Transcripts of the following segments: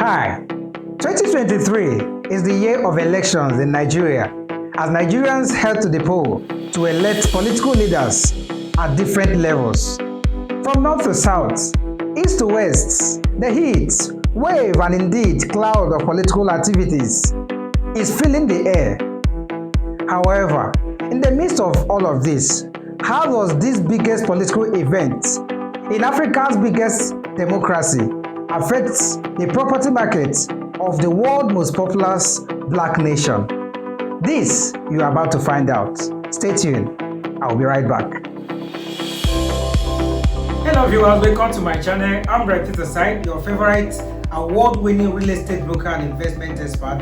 Hi, 2023 is the year of elections in Nigeria as Nigerians head to the poll to elect political leaders at different levels. From north to south, east to west, the heat, wave and indeed cloud of political activities is filling the air. However, in the midst of all of this, how does this biggest political event in Africa's biggest democracy affect the property market of the world's most populous black nation? This you are about to find out. Stay tuned. I'll be right back. Hello viewers, welcome to my channel. I'm Peter Side, your favorite award-winning real estate broker and investment expert.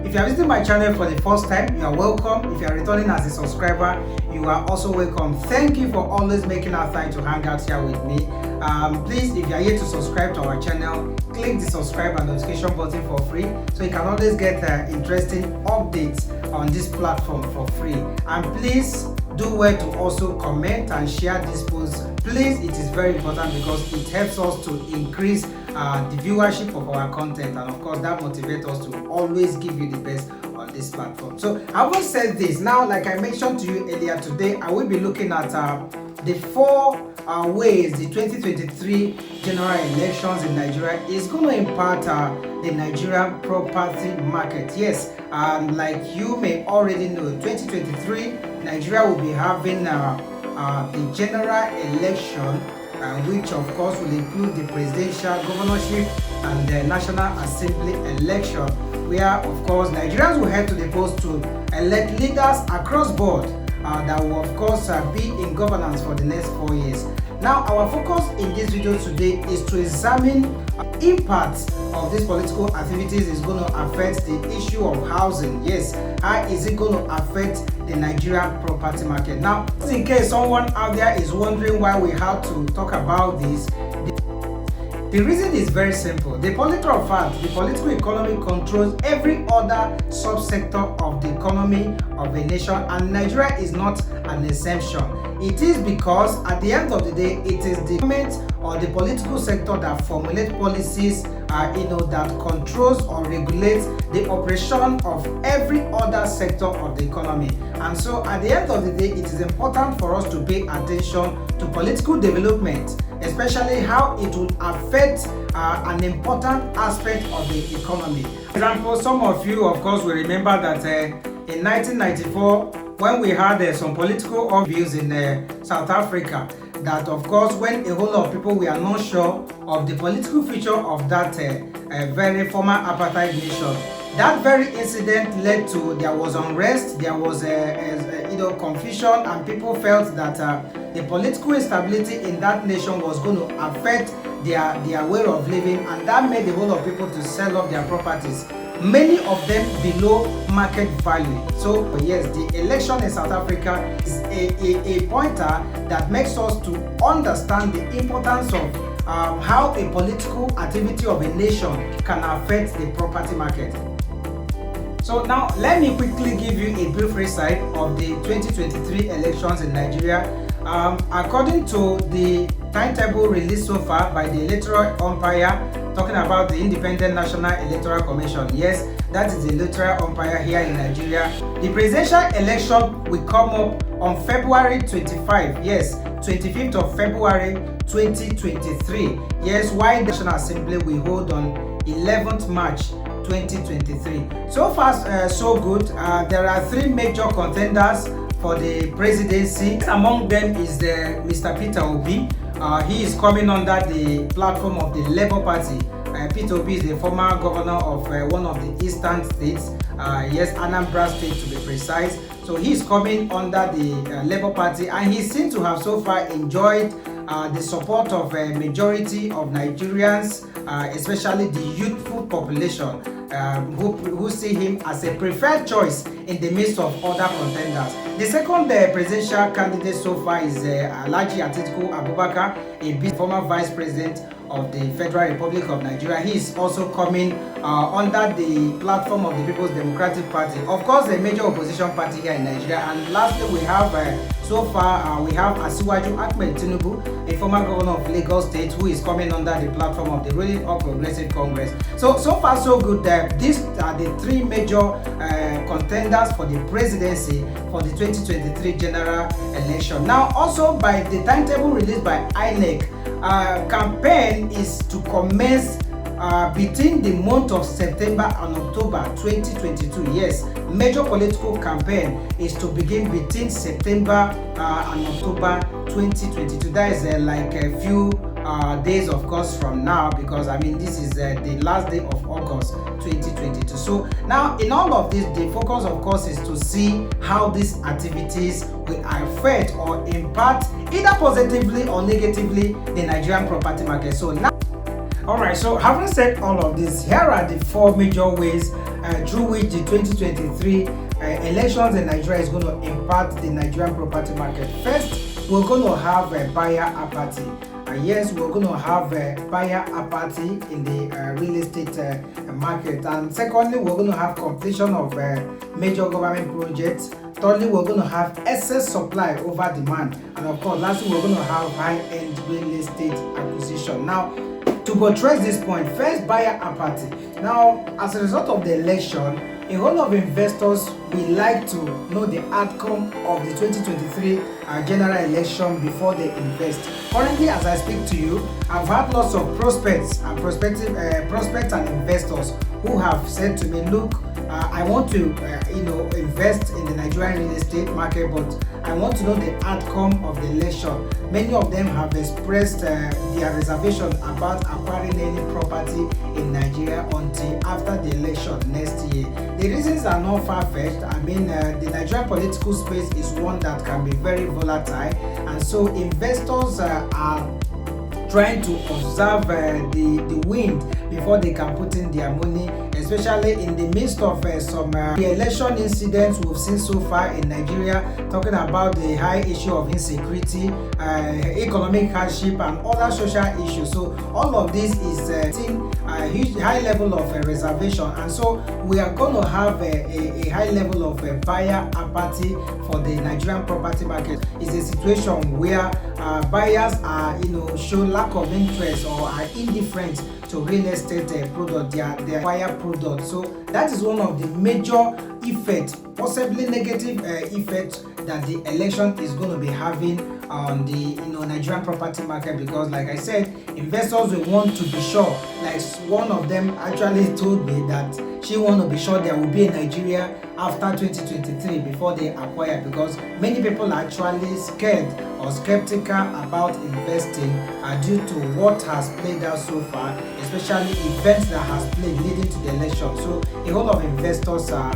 If you are visiting my channel for the first time, you are welcome. If you are returning as a subscriber, you are also welcome. Thank you for always making our time to hang out here with me. Please, if you are here to subscribe to our channel, click the subscribe and notification button for free so you can always get interesting updates on this platform for free. And please do well to also comment and share this post. Please, it is very important because it helps us to increase the viewership of our content, and of course that motivates us to always give you the best on this platform. So I will said this now, like I mentioned to you earlier today, I will be looking at the four ways the 2023 general elections in Nigeria is going to impact the Nigerian property market. Yes, like you may already know, 2023 Nigeria will be having the general election, which of course will include the presidential, governorship and the National Assembly election, where of course Nigerians will head to the polls to elect leaders across board that will of course be in governance for the next 4 years. Now our focus in this video today is to examine impact of these political activities is going to affect the issue of housing. Yes, how is it going to affect the Nigerian property market? Now, in case someone out there is wondering why we have to talk about this, the reason is very simple. The political fact, the political economy controls every other subsector of the economy of a nation, and Nigeria is not an exception. It is because at the end of the day, it is the government or the political sector that formulates policies, that controls or regulates the operation of every other sector of the economy. And so at the end of the day, it is important for us to pay attention to political development, especially how it will affect an important aspect of the economy. For example, some of you of course will remember that in 1994, when we had some political views in South Africa, that of course when a whole lot of people were not sure of the political future of that very former apartheid nation, that very incident led to there was unrest, there was confusion, and people felt that the political instability in that nation was going to affect their way of living, and that made a whole lot of people to sell off their properties, many of them below market value. So yes, the election in South Africa is a pointer that makes us to understand the importance of how a political activity of a nation can affect the property market. So now let me quickly give you a brief recite of the 2023 elections in Nigeria. According to the timetable released so far by the electoral umpire, talking about the Independent National Electoral Commission. Yes, that is the electoral umpire here in Nigeria. The presidential election will come up on February 25. Yes, 25th of February 2023. Yes, while the National Assembly will hold on 11th March 2023. So far, so good. There are three major contenders for the presidency. Among them is Mr. Peter Obi. He is coming under the platform of the Labour Party. Peter Obi is the former governor of one of the eastern states, yes, Anambra State to be precise. So he is coming under the Labour Party, and he seems to have so far enjoyed the support of a majority of Nigerians, especially the youthful population, who see him as a preferred choice in the midst of other contenders. The second presidential candidate so far is Alhaji Atiku Abubakar, a former vice president of the Federal Republic of Nigeria. He is also coming under the platform of the People's Democratic Party, of course a major opposition party here in Nigeria. And lastly, we have so far we have Asiwaju Ahmed Tinubu, a former governor of Lagos State, who is coming under the platform of the ruling All Progressive Congress. So far so good. These are the three major contenders for the presidency for the 2023 general election. Now, also by the timetable released by INEC, campaign is to commence between the month of September and October 2022. Yes, major political campaign is to begin between September and October 2022. That is like a few days, of course, from now, because I mean this is the last day of August 2022. So now in all of this, the focus, of course, is to see how these activities will affect or impact either positively or negatively the Nigerian property market. So now, alright, so having said all of this, here are the four major ways through which the 2023 elections in Nigeria is going to impact the Nigerian property market. First, we're going to have a buyer apathy. Yes, we're going to have a buyer apathy in the real estate market. And secondly, we're going to have completion of major government projects. Thirdly, we're going to have excess supply over demand. And of course, lastly, we're going to have high-end real estate acquisition. Now, to buttress this point, first, buyer apathy. Now, as a result of the election, a whole of investors will like to know the outcome of the 2023 general election before they invest. Currently, as I speak to you, I've had lots of prospects and prospects and investors who have said to me, look, I want to invest in the Nigerian real estate market, but I want to know the outcome of the election. Many of them have expressed their reservation about acquiring any property in Nigeria until after the election next year. The reasons are not far-fetched. I mean, the Nigerian political space is one that can be very volatile, and so investors are trying to observe the wind before they can put in their money, especially in the midst of some election incidents we've seen so far in Nigeria, talking about the high issue of insecurity, economic hardship, and other social issues. So all of this is seeing a huge high level of reservation, and so we are going to have a high level of buyer apathy for the Nigerian property market. It's a situation where buyers are show lack of interest or are indifferent to real estate product, their buyer product. So that is one of the major effects, possibly negative effects, that the election is going to be having on the Nigerian property market, because like I said, investors will want to be sure. Like one of them actually told me that she want to be sure there will be a Nigeria after 2023 before they acquire, because many people are actually scared or skeptical about investing due to what has played out so far, especially events that has played leading to the election. So a whole of investors are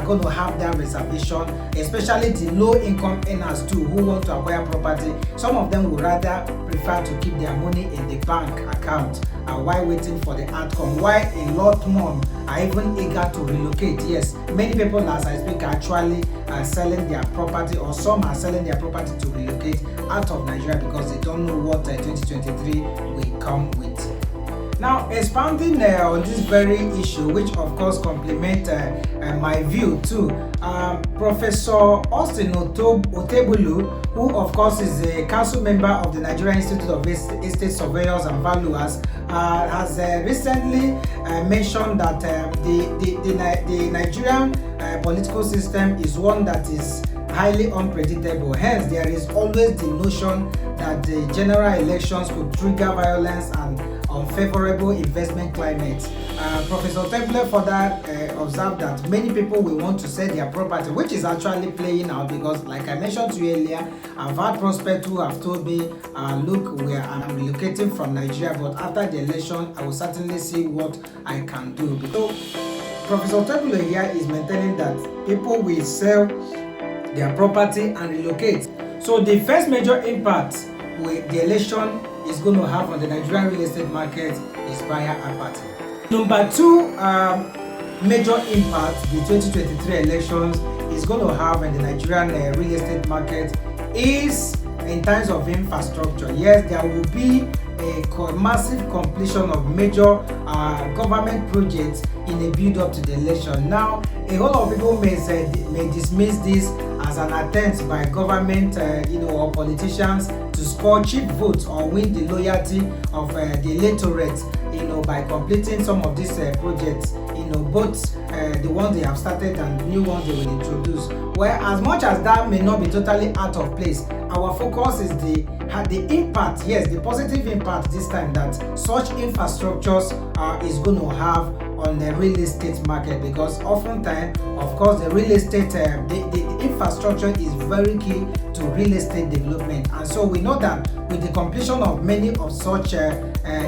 going to have that reservation, especially the low income earners too, who want to acquire property. Some of them would rather prefer to keep their money in the bank account while waiting for the outcome, while a lot more are even eager to relocate. Yes, many people, as I speak, are actually selling their property, or some are selling their property to relocate out of Nigeria because they don't know what 2023 will come with. Now, expounding on this very issue, which of course complement my view too, Professor Austin Otebulu, who of course is a council member of the Nigerian Institute of Estate Surveyors and Valuers, has recently mentioned that the Nigerian political system is one that is highly unpredictable. Hence, there is always the notion that the general elections could trigger violence and unfavorable investment climate. Professor Otebulu further observed that many people will want to sell their property, which is actually playing out, because like I mentioned to you earlier, I've had prospects who have told me, look, I'm relocating from Nigeria, but after the election, I will certainly see what I can do. So Professor Otebulu here is maintaining that people will sell their property and relocate. So the first major impact with the election is going to have on the Nigerian real estate market is buyer apathy. Number two major impact the 2023 elections is going to have in the Nigerian real estate market is in terms of infrastructure. Yes, there will be a massive completion of major government projects in a build-up to the election. Now, a whole lot of people may dismiss this as an attempt by government, or politicians to score cheap votes or win the loyalty of the electorate, by completing some of these projects, both the ones they have started and the new ones they will introduce. Well, as much as that may not be totally out of place, our focus is the impact, yes, the positive impact this time that such infrastructures is going to have on the real estate market, because oftentimes, of course, the real estate, the infrastructure is very key to real estate development. And so we know that with the completion of many of such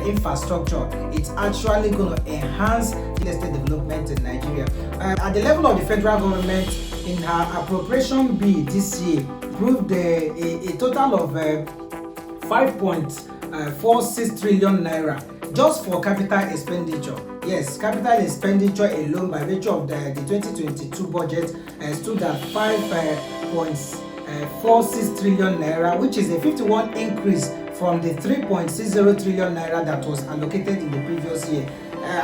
infrastructure, it's actually going to enhance real estate development in Nigeria. At the level of the federal government, in her appropriation bill this year, approved a total of 5.46 trillion naira just for capital expenditure. Yes, capital expenditure alone by virtue of the 2022 budget stood at 5.46 trillion naira, which is a 51 increase from the 3.60 trillion naira that was allocated in the previous year.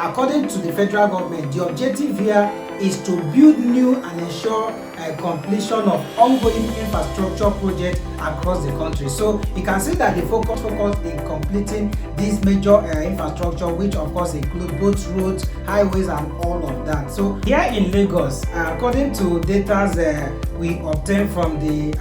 According to the federal government, the objective here is to build new and ensure completion of ongoing infrastructure projects across the country. So you can see that the focus in completing these major infrastructure, which of course include both roads, highways, and all of that. So here in Lagos, according to data we obtained from the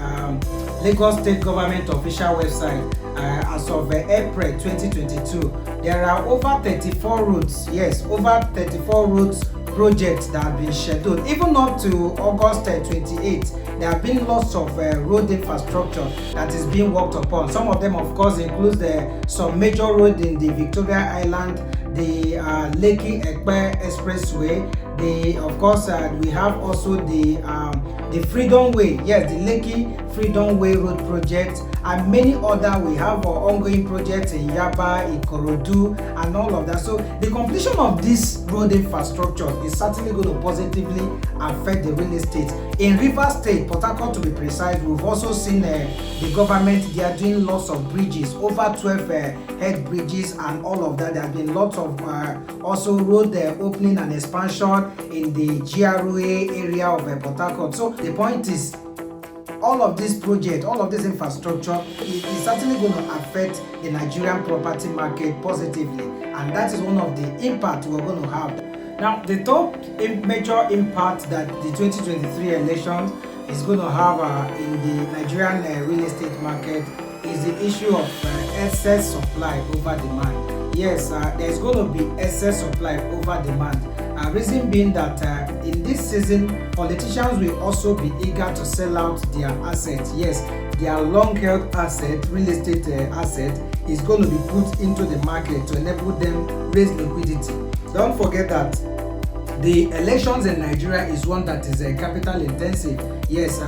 Lagos State Government official website, as of April 2022, there are over 34 roads, yes, over 34 roads projects that have been scheduled. Even up to August 28, there have been lots of road infrastructure that is being worked upon. Some of them, of course, includes some major road in the Victoria Island, the Lekki Ekpe Expressway. Of course, we have also the Freedom Way, yes, the Lekki Freedom Way Road project, and many other. We have ongoing projects in Yaba, Ikorodu, and all of that. So the completion of this road infrastructure is certainly going to positively affect the real estate. In Rivers State, Port Harcourt to be precise, we've also seen the government, they are doing lots of bridges, over 12 head bridges and all of that. There have been lots of also road opening and expansion in the GRA area of Port Harcourt. So the point is, all of this project, all of this infrastructure is certainly going to affect the Nigerian property market positively, and that is one of the impacts we're going to have. Now, the third major impact that the 2023 elections is going to have in the Nigerian real estate market is the issue of excess supply over demand. Yes, there's going to be excess supply over demand. Reason being that in this season, politicians will also be eager to sell out their assets. Yes, their long-held asset, real estate asset, is going to be put into the market to enable them raise liquidity. Don't forget that the elections in Nigeria is one that is capital intensive. Yes,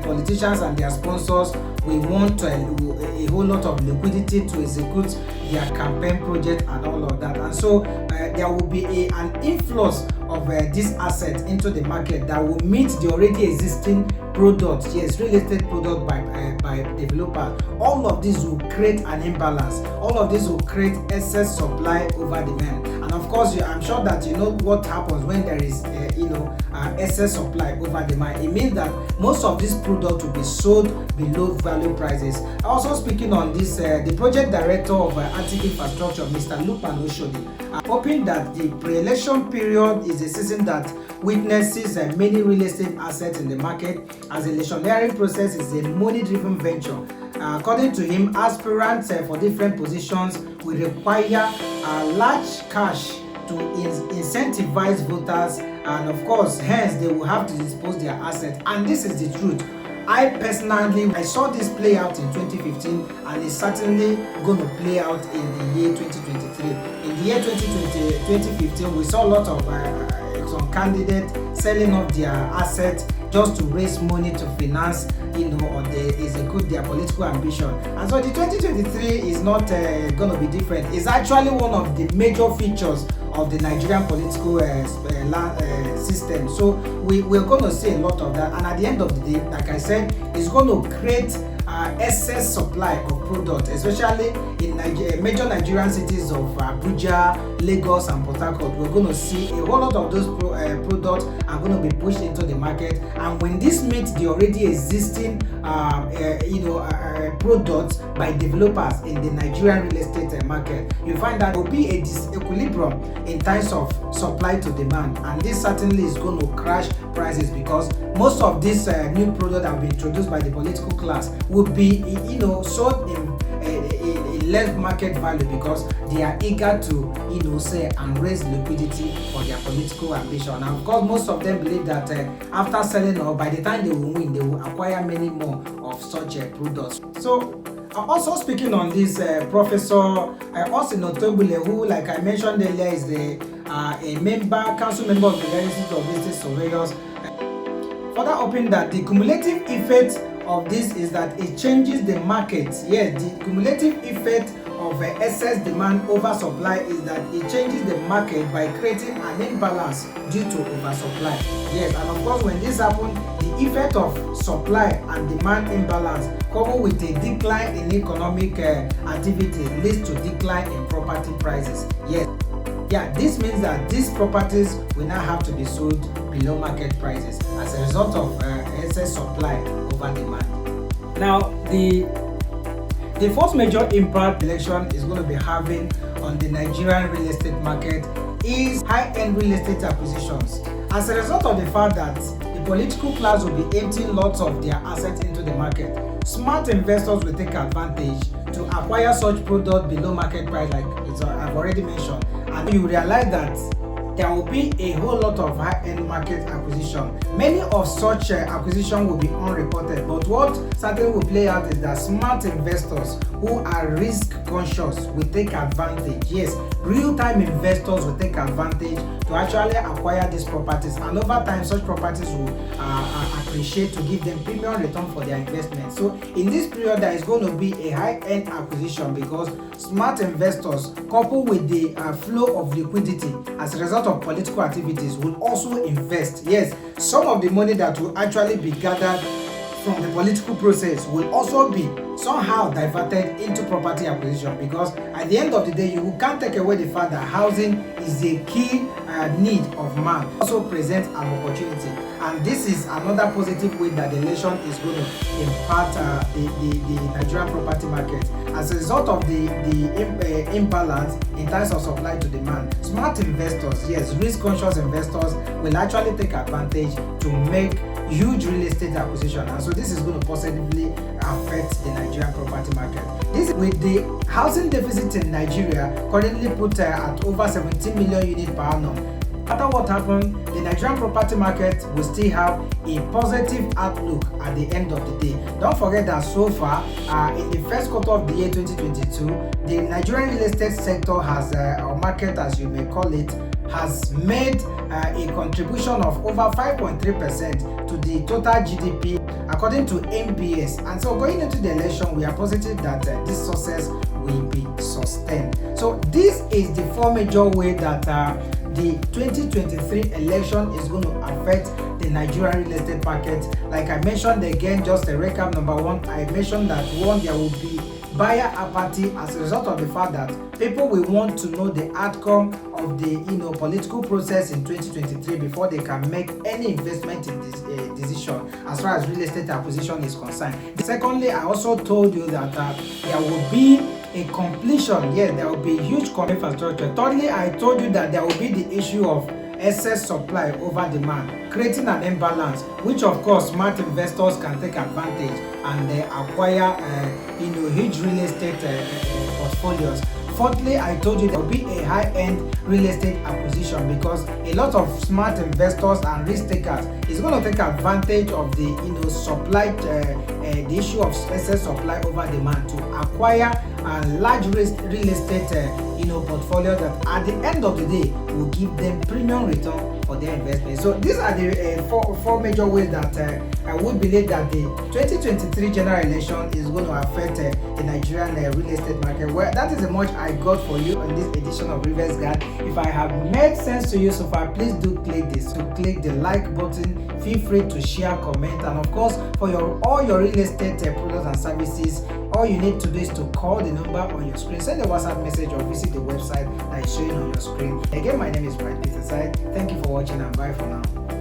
politicians and their sponsors will want a whole lot of liquidity to execute their campaign project and all of that. And so there will be an influx of this asset into the market that will meet the already existing products, yes, real estate product by developer. All of this will create an imbalance. All of this will create excess supply over demand. And of course, I'm sure that you know what happens when there is excess supply over demand. It means that most of this product will be sold below value prices. Also speaking on this, the project director of Attic Infrastructure, Mr. Lupan Oshodi, hoping that the pre-election period is a season that witnesses many real estate assets in the market, as the electioneering process is a money-driven venture. According to him, aspirants for different positions will require large cash to incentivize voters, and of course, hence they will have to dispose their assets. And this is the truth. I personally, I saw this play out in 2015, and it's certainly going to play out in the year 2023. In the year 2015, we saw a lot of some candidates selling off their assets just to raise money to finance, or they execute their political ambition. And so the 2023 is not going to be different. It's actually one of the major features of the Nigerian political system. So we're going to see a lot of that. And at the end of the day, like I said, it's going to create excess supply of products, especially in major Nigerian cities of Abuja, Lagos and Port Harcourt. We're going to see a whole lot of those products are going to be pushed into the market, and when this meets the already existing products by developers in the Nigerian real estate market, you find that there will be a disequilibrium in terms of supply to demand, and this certainly is going to crash prices, because most of these new products that will be introduced by the political class will be sold in less market value, because they are eager to say and raise liquidity for their political ambition. And of course, most of them believe that after selling, or by the time they will win, they will acquire many more of such products. So also speaking on this, Professor Austin Otobule, who, like I mentioned earlier, is a council member of the Institute of Real Estate Surveyors, further hoping that the cumulative effect of this is that it changes the market. Yes, the cumulative effect of excess demand over supply is that it changes the market by creating an imbalance due to oversupply. Yes, and of course, when this happens, the effect of supply and demand imbalance coupled with a decline in economic activity leads to decline in property prices. Yes. Yeah, this means that these properties will now have to be sold below market prices as a result of excess supply over demand. Now, the first major impact election is going to be having on the Nigerian real estate market is high-end real estate acquisitions. As a result of the fact that the political class will be emptying lots of their assets into the market, smart investors will take advantage to acquire such products below market price, like I've already mentioned. And you realize that there will be a whole lot of high-end market acquisition. Many of such acquisition will be unreported, but what certainly will play out is that smart investors who are risk conscious will take advantage. Yes, real-time investors will take advantage to actually acquire these properties, and over time such properties will appreciate to give them premium return for their investment. So in this period, there is going to be a high-end acquisition, because smart investors coupled with the flow of liquidity as a result of political activities will also invest. Yes, some of the money that will actually be gathered from the political process will also be somehow diverted into property acquisition, because at the end of the day, you can't take away the fact that housing is a key need of man, also presents an opportunity. And this is another positive way that the election is going to impact the Nigerian property market. As a result of the imbalance in terms of supply to demand, smart investors, yes, risk-conscious investors will actually take advantage to make huge real estate acquisition, and so this is going to positively affect the Nigerian property market. This, with the housing deficit in Nigeria currently put at over 17 million units per annum. No matter what happens, the Nigerian property market will still have a positive outlook at the end of the day. Don't forget that so far, in the first quarter of the year 2022, the Nigerian real estate sector has, or market as you may call it, has made a contribution of over 5.3% to the total GDP according to MBS. And so going into the election, we are positive that this success will be sustained. So this is the four major way that the 2023 election is going to affect the Nigerian real estate market. Like I mentioned again, just a recap. Number one, I mentioned that there will be buyer apathy as a result of the fact that people will want to know the outcome of the political process in 2023 before they can make any investment in this decision as far as real estate acquisition is concerned. Secondly, I also told you that there will be a completion. Yes, there will be huge infrastructure. Thirdly, I told you that there will be the issue of excess supply over demand, creating an imbalance, which of course smart investors can take advantage and acquire huge real estate portfolios. Fourthly, I told you there will be a high-end real estate acquisition, because a lot of smart investors and risk takers is going to take advantage of the supply, the issue of excess supply over demand to acquire a large real estate portfolio that at the end of the day will give them premium return for their investment. So these are the four major ways that I would believe that the 2023 general election is going to affect the Nigerian real estate market. Well, that is the much I got for you on this edition of Reverse Guard. If I have made sense to you so far, please do click this. So click the like button. Feel free to share, comment, and of course, for all your real estate products and services, all you need to do is to call the number on your screen, send a WhatsApp message, or visit the website that is showing on your screen. Again, my name is Bright Peter Side. Thank you for watching and bye for now.